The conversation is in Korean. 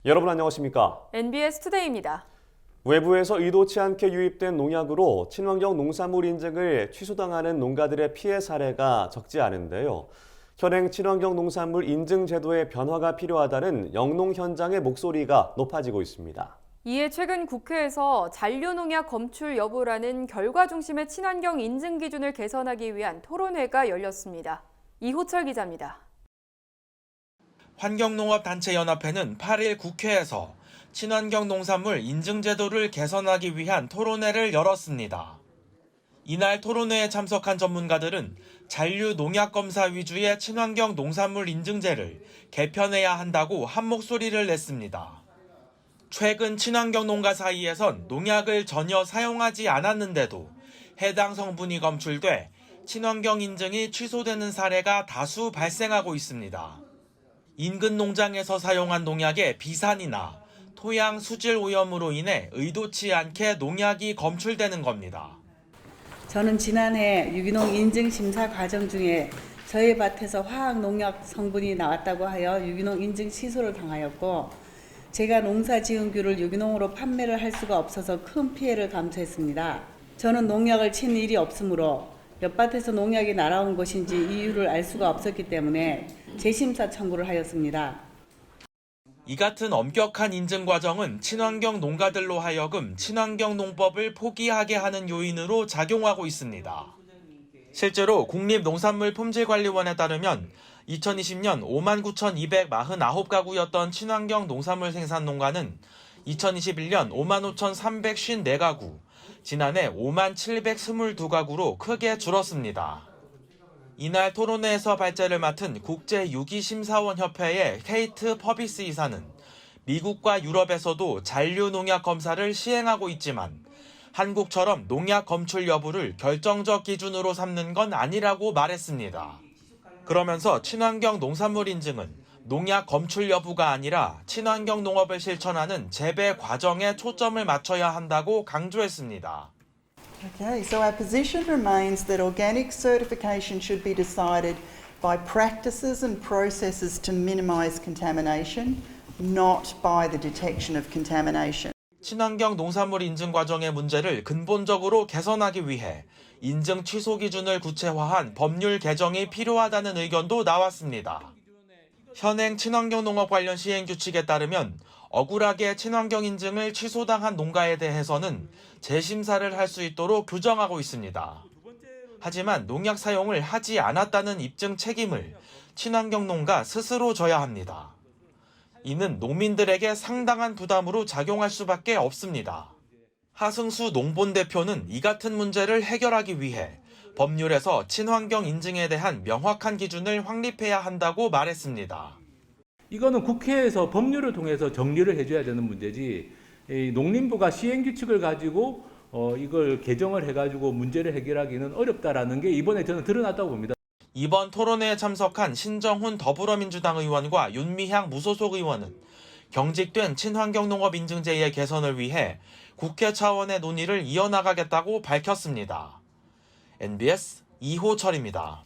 여러분 안녕하십니까? NBS 투데이입니다. 외부에서 의도치 않게 유입된 농약으로 친환경 농산물 인증을 취소당하는 농가들의 피해 사례가 적지 않은데요. 현행 친환경 농산물 인증 제도의 변화가 필요하다는 영농 현장의 목소리가 높아지고 있습니다. 이에 최근 국회에서 잔류농약 검출 여부라는 결과 중심의 친환경 인증 기준을 개선하기 위한 토론회가 열렸습니다. 이호철 기자입니다. 환경농업단체연합회는 8일 국회에서 친환경 농산물 인증제도를 개선하기 위한 토론회를 열었습니다. 이날 토론회에 참석한 전문가들은 잔류 농약 검사 위주의 친환경 농산물 인증제를 개편해야 한다고 한 목소리를 냈습니다. 최근 친환경 농가 사이에선 농약을 전혀 사용하지 않았는데도 해당 성분이 검출돼 친환경 인증이 취소되는 사례가 다수 발생하고 있습니다. 인근 농장에서 사용한 농약의 비산이나 토양 수질 오염으로 인해 의도치 않게 농약이 검출되는 겁니다. 저는 지난해 유기농 인증 심사 과정 중에 저희 밭에서 화학 농약 성분이 나왔다고 하여 유기농 인증 취소를 당하였고, 제가 농사 지은 귤을 유기농으로 판매를 할 수가 없어서 큰 피해를 감수했습니다. 저는 농약을 친 일이 없으므로 옆밭에서 농약이 날아온 것인지 이유를 알 수가 없었기 때문에 재심사 청구를 하였습니다. 이 같은 엄격한 인증 과정은 친환경 농가들로 하여금 친환경 농법을 포기하게 하는 요인으로 작용하고 있습니다. 실제로 국립농산물품질관리원에 따르면 2020년 59,249가구였던 친환경 농산물 생산 농가는 2021년 55,354가구, 지난해 57,722가구로 크게 줄었습니다. 이날 토론회에서 발제를 맡은 국제유기심사원협회의 케이트 퍼비스 이사는 미국과 유럽에서도 잔류 농약 검사를 시행하고 있지만 한국처럼 농약 검출 여부를 결정적 기준으로 삼는 건 아니라고 말했습니다. 그러면서 친환경 농산물 인증은 농약 검출 여부가 아니라 친환경 농업을 실천하는 재배 과정에 초점을 맞춰야 한다고 강조했습니다. Okay, so our position remains that organic certification should be decided by practices and processes to minimise contamination, not by the detection of contamination. 친환경 농산물 인증 과정의 문제를 근본적으로 개선하기 위해 인증 취소 기준을 구체화한 법률 개정이 필요하다는 의견도 나왔습니다. 현행 친환경 농업 관련 시행 규칙에 따르면 억울하게 친환경 인증을 취소당한 농가에 대해서는 재심사를 할 수 있도록 규정하고 있습니다. 하지만 농약 사용을 하지 않았다는 입증 책임을 친환경 농가 스스로 져야 합니다. 이는 농민들에게 상당한 부담으로 작용할 수밖에 없습니다. 하승수 농본 대표는 이 같은 문제를 해결하기 위해 법률에서 친환경 인증에 대한 명확한 기준을 확립해야 한다고 말했습니다. 이거는 국회에서 법률을 통해서 정리를 해줘야 되는 문제지, 농림부가 시행규칙을 가지고 이걸 개정을 해가지고 문제를 해결하기는 어렵다라는 게 이번에 저는 드러났다고 봅니다. 이번 토론회에 참석한 신정훈 더불어민주당 의원과 윤미향 무소속 의원은 경직된 친환경 농업 인증제의 개선을 위해 국회 차원의 논의를 이어나가겠다고 밝혔습니다. NBS 이호철입니다.